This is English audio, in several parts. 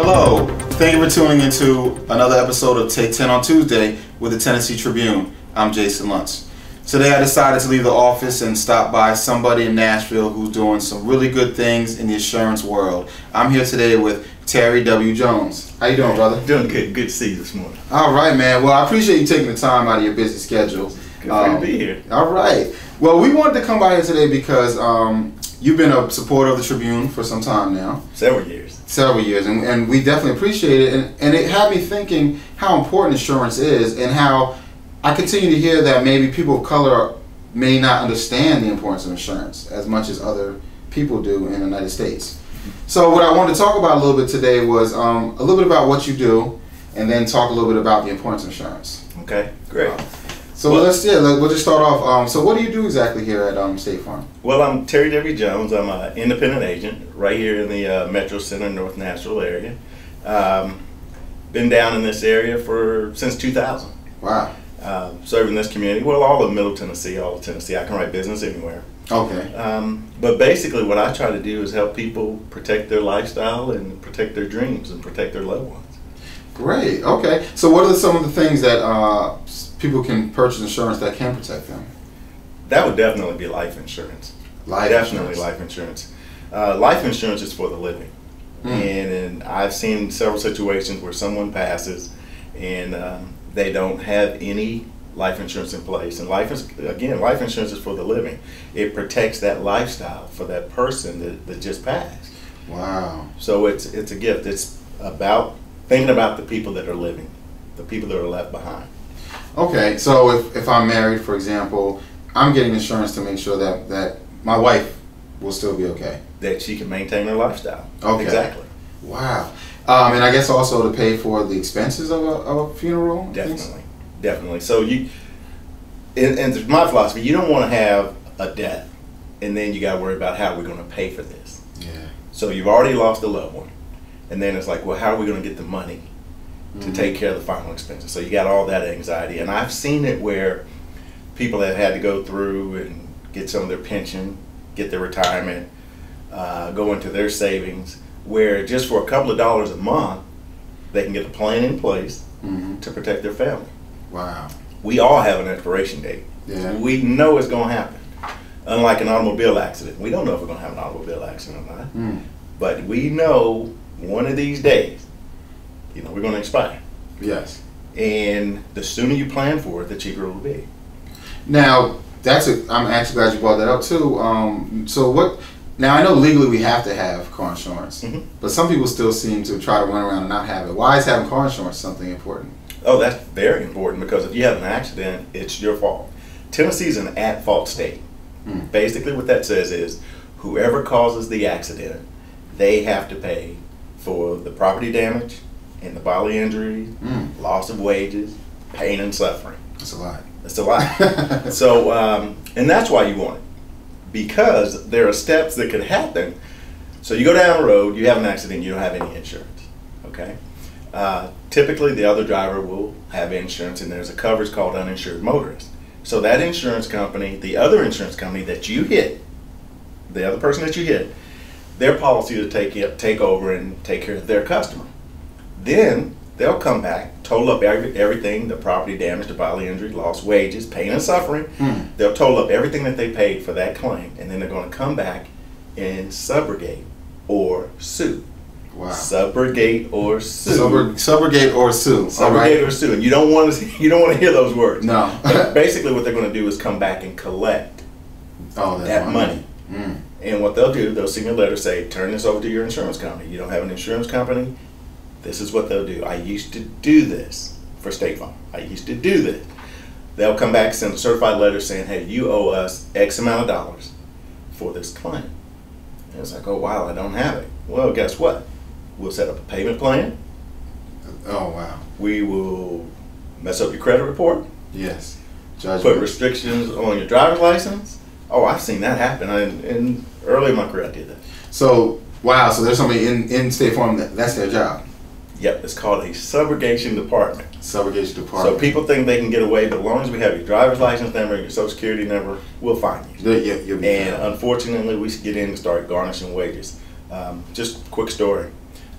Hello, thank you for tuning into another episode of Take 10 on Tuesday with the Tennessee Tribune. I'm Jason Luntz. Today I decided to leave the office and stop by somebody in Nashville who's doing some really good things in the insurance world. I'm here today with Terry W. Jones. How you doing, brother? Doing good. Good to see you this morning. All right, man. Well, I appreciate you taking the time out of your busy schedule. Good for you to be here. All right. Well, we wanted to come by here today because you've been a supporter of the Tribune for some time now. Several years. And we definitely appreciate it. And it had me thinking how important insurance is, and how I continue to hear that maybe people of color may not understand the importance of insurance as much as other people do in the United States. So what I wanted to talk about a little bit today was a little bit about what you do, and then talk a little bit about the importance of insurance. Okay, great. So we'll just start off. So what do you do exactly here at State Farm? Well, I'm Terry W. Jones. I'm an independent agent right here in the Metro Center, North Nashville area. Been down in this area since 2000. Wow. Serving this community, well, all of Middle Tennessee, all of Tennessee. I can write business anywhere. Okay. But basically what I try to do is help people protect their lifestyle and protect their dreams and protect their loved ones. Great. Okay. So what are some of the things that people can purchase insurance that can protect them? That would definitely be life insurance. Life insurance. Life insurance. Life insurance is for the living. And I've seen several situations where someone passes and they don't have any life insurance in place. And life insurance is for the living. It protects that lifestyle for that person that just passed. Wow. So it's a gift. It's about thinking about the people that are living, the people that are left behind. Okay, so if I'm married, for example, I'm getting insurance to make sure that my wife will still be okay. That she can maintain her lifestyle. Okay. Exactly. Wow. And I guess also to pay for the expenses of a funeral? Definitely. Definitely. So and my philosophy, you don't want to have a death and then you got to worry about how we're going to pay for this. Yeah. So you've already lost a loved one. And then it's like, well, how are we going to get the money to take care of the final expenses? So you got all that anxiety. And I've seen it where people have had to go through and get some of their pension, get their retirement, go into their savings, where just for a couple of dollars a month, they can get a plan in place to protect their family. Wow. We all have an expiration date. Yeah. We know it's going to happen. Unlike an automobile accident. We don't know if we're going to have an automobile accident or not. But we know one of these days, we're going to expire. Yes. And the sooner you plan for it, the cheaper it will be. Now, I'm actually glad you brought that up too. Now I know legally we have to have car insurance, but some people still seem to try to run around and not have it. Why is having car insurance something important? Oh, that's very important, because if you have an accident, it's your fault. Tennessee is an at-fault state. Basically what that says is whoever causes the accident, they have to pay for the property damage and the bodily injury, loss of wages, pain and suffering. That's a lot. That's a lot. So, and that's why you want it, because there are steps that could happen. So you go down the road, you have an accident, you don't have any insurance, okay? Typically the other driver will have insurance, and there's a coverage called uninsured motorist. So that insurance company, the other insurance company that you hit, the other person that you hit, their policy to take over and take care of their customer. Then they'll come back, total up everything, the property damage, the bodily injury, lost wages, pain and suffering. They'll total up everything that they paid for that claim, and then they're going to come back and subrogate or sue. Wow. Subrogate or sue. Subrogate or sue. Subrogate or sue. And you don't want to hear those words. No. But basically what they're going to do is come back and collect that money. And what they'll do, they'll send you a letter, say, turn this over to your insurance company. You don't have an insurance company? This is what they'll do. I used to do this for State Farm. I used to do this. They'll come back, send a certified letter saying, hey, you owe us X amount of dollars for this claim. And it's like, oh, wow, I don't have it. Well, guess what? We'll set up a payment plan. Oh, wow. We will mess up your credit report. Yes. Put restrictions on your driver's license. Oh, I've seen that happen. And early in my career, I did that. So, wow. So there's somebody in State Farm that's their job. Yep, it's called a subrogation department. Subrogation department. So people think they can get away, but as long as we have your driver's license number, your social security number, we'll find you. You'll be and unfortunately, we get in and start garnishing wages. Just a quick story.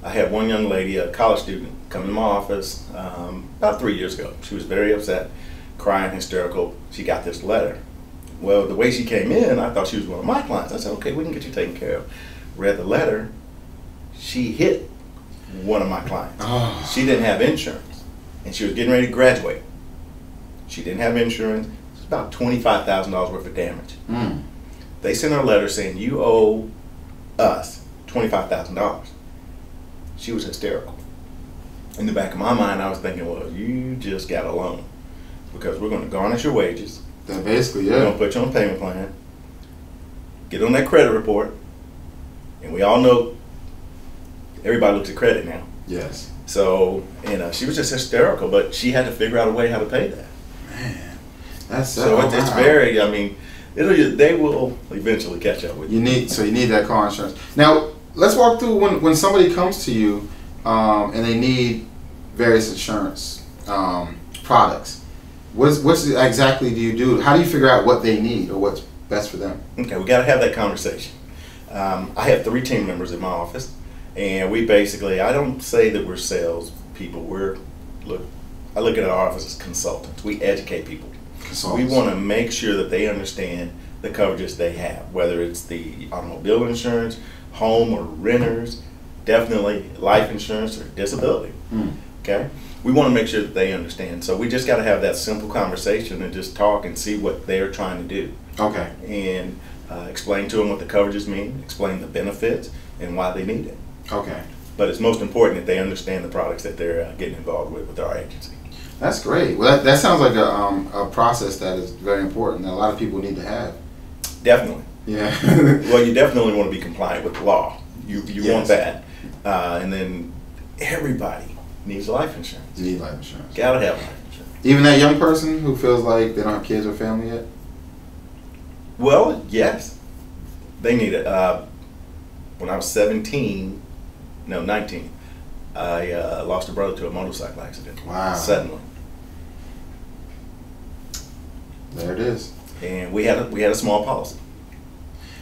I had one young lady, a college student, come into my office about 3 years ago. She was very upset, crying, hysterical. She got this letter. Well, the way she came in, I thought she was one of my clients. I said, okay, we can get you taken care of. Read the letter. She hit one of my clients. Oh. She didn't have insurance, and she was getting ready to graduate. She didn't have insurance. It was about $25,000 worth of damage. Mm. They sent her a letter saying, you owe us $25,000. She was hysterical. In the back of my mind, I was thinking, well, you just got a loan because we're going to garnish your wages. Then basically, We're going to put you on a payment plan, get on that credit report, and we all know everybody looks at credit now. Yes. So, she was just hysterical, but she had to figure out a way how to pay that. Man, that's so. It's very. I mean, they will eventually catch up with you. You need that car insurance. Now, let's walk through when somebody comes to you and they need various insurance products. What exactly do you do? How do you figure out what they need or what's best for them? Okay, we got to have that conversation. I have 3 team members in my office, and we basically, I don't say that we're sales people. I look at our office as consultants. We educate people. We want to make sure that they understand the coverages they have, whether it's the automobile insurance, home or renters, definitely life insurance or disability. Okay? We want to make sure that they understand. So we just got to have that simple conversation and just talk and see what they're trying to do. Okay. And explain to them what the coverages mean, explain the benefits, and why they need it. Okay. But it's most important that they understand the products that they're getting involved with our agency. That's great. Well, that sounds like a process that is very important that a lot of people need to have. Definitely. Yeah. Well, you definitely want to be compliant with the law. You Yes. want that. And then everybody needs life insurance. You need life insurance. Gotta have life insurance. Even that young person who feels like they don't have kids or family yet? Well, yes. They need it. When I was 19, I lost a brother to a motorcycle accident. Wow. Suddenly. There it is. And we had a small policy.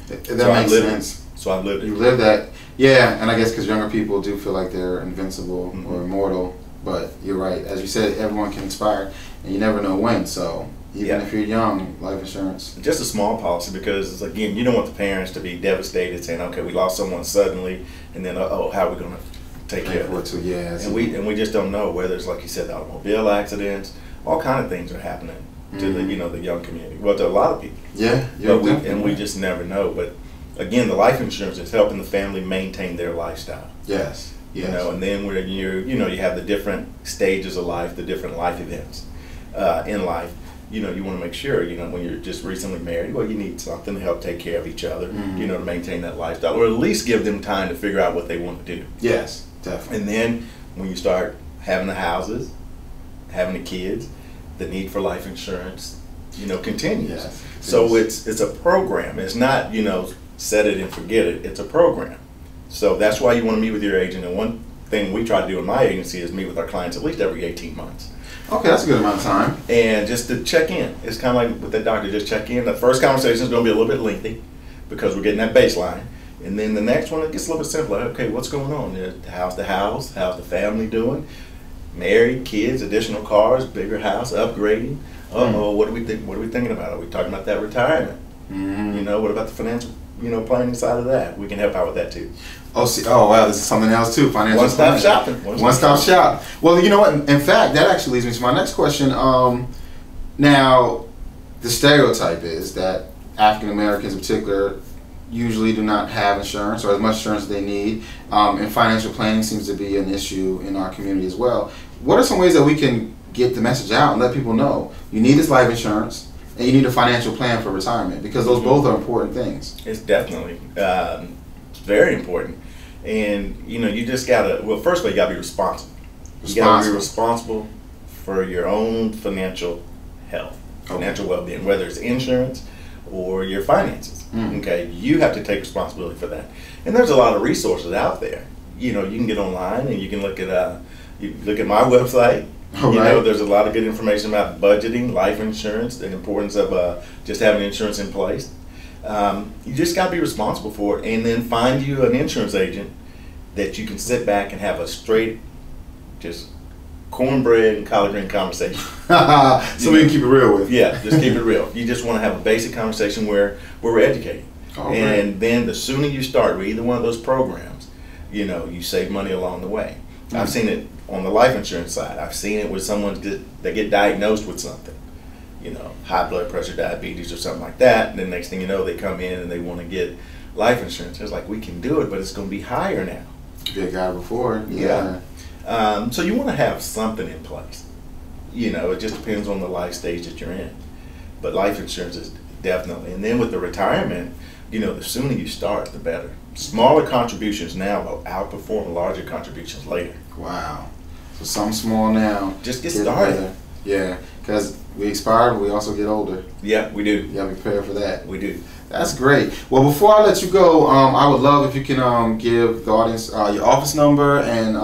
That So makes lived sense. So I've lived it. You live that. Yeah, and I guess because younger people do feel like they're invincible Mhm. or immortal. But you're right. As you said, everyone can expire, and you never know when. So even Yeah. if you're young, life insurance. Just a small policy because, again, you don't want the parents to be devastated saying, okay, we lost someone suddenly, and then, how are we going to take care of it? Too. Yeah. And we just don't know whether it's, like you said, automobile accidents, all kind of things are happening to the the young community. Well, to a lot of people. Yeah. We just never know. But again, the life insurance is helping the family maintain their lifestyle. Yes. You know, and then when you have the different stages of life, the different life events in life. You want to make sure, when you're just recently married, well, you need something to help take care of each other, Mm-hmm. to maintain that lifestyle, or at least give them time to figure out what they want to do. Yes, definitely. And then when you start having the houses, having the kids, the need for life insurance, continues. Yes. So it's a program. It's not, set it and forget it. It's a program. So that's why you want to meet with your agent. And one thing we try to do in my agency is meet with our clients at least every 18 months. Okay, that's a good amount of time. And just to check in. It's kind of like with that doctor, just check in. The first conversation is going to be a little bit lengthy because we're getting that baseline. And then the next one, it gets a little bit simpler. Okay, what's going on? How's the house? How's the family doing? Married, kids, additional cars, bigger house, upgrading. What do we think? What are we thinking about? Are we talking about that retirement? Mm-hmm. What about the financial, planning side of that? We can help out with that too. Oh, wow, this is something else too. Financial One-stop planning. shopping. One-stop shop. Well, you know what? In fact, that actually leads me to my next question. Now, the stereotype is that African Americans in particular usually do not have insurance or as much insurance as they need, and financial planning seems to be an issue in our community as well. What are some ways that we can get the message out and let people know you need this life insurance and you need a financial plan for retirement, because those both are important things? It's definitely it's very important. And you just gotta, well, first of all, you gotta be responsible. You gotta be responsible for your own financial health, financial well-being, whether it's insurance or your finances. Okay, you have to take responsibility for that. And there's a lot of resources out there. You can get online and you can look at my website. There's a lot of good information about budgeting, life insurance, the importance of just having insurance in place. You just got to be responsible for it, and then find you an insurance agent that you can sit back and have a straight, just cornbread and collard green conversation. So we can keep it real with. Yeah, just keep it real. You just want to have a basic conversation where we're educating. And then the sooner you start with either one of those programs, you know, you save money along the way. I've seen it on the life insurance side. I've seen it with someone that get diagnosed with something, you know, high blood pressure, diabetes, or something like that. And then next thing you know, they come in and they want to get life insurance. It's like, we can do it, but it's going to be higher now. You got it before. Yeah. So you want to have something in place. You know, it just depends on the life stage that you're in. But life insurance is definitely. And then with the retirement, you know, the sooner you start, the better. Smaller contributions now will outperform larger contributions later. Wow. So something small now. Just get started. Better. Yeah, because we expire, but we also get older. Yeah, we do. You got to be prepared for that. We do. That's great. Well, before I let you go, I would love if you can give the audience your office number and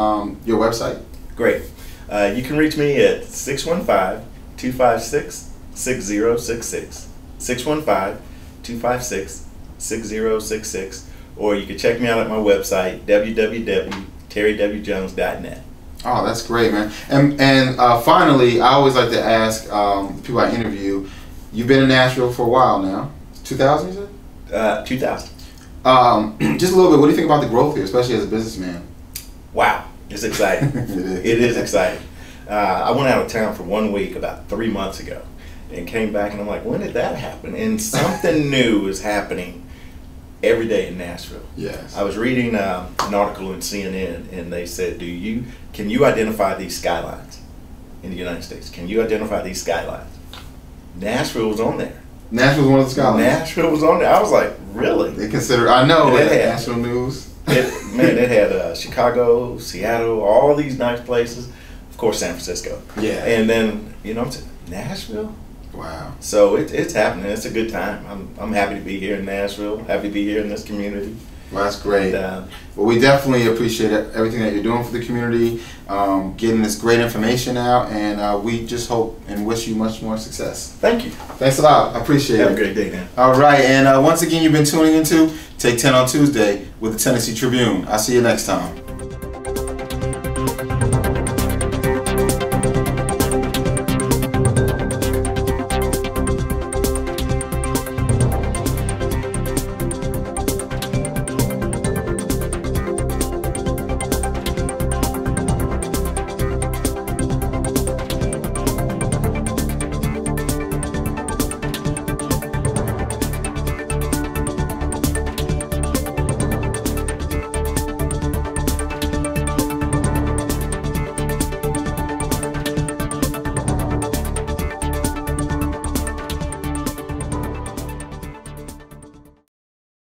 your website. Great. You can reach me at 615-256-6066. 615-256-6066. Or you can check me out at my website, www.terrywjones.net. Oh, that's great, man. And finally, I always like to ask people I interview, you've been in Nashville for a while now. 2000, you said? 2000. Just a little bit, what do you think about the growth here, especially as a businessman? Wow, it's exciting. It is exciting. I went out of town for 1 week about 3 months ago and came back and I'm like, when did that happen? And something new is happening every day in Nashville. Yes. I was reading an article in CNN and they said, can you identify these skylines in the United States? Can you identify these skylines? Nashville was on there. Nashville was one of the skylines. Nashville was on there. I was like, really? They consider, I know, it had national news. It had Chicago, Seattle, all these nice places. Of course, San Francisco. Yeah. And then, you know, Nashville. Wow. So it's happening. It's a good time. I'm happy to be here in Nashville. Happy to be here in this community. Well, that's great. Well, we definitely appreciate everything that you're doing for the community, getting this great information out, and we just hope and wish you much more success. Thank you. Thanks a lot. I appreciate it. Have a great day, man. All right, and once again, you've been tuning into Take 10 on Tuesday with the Tennessee Tribune. I'll see you next time.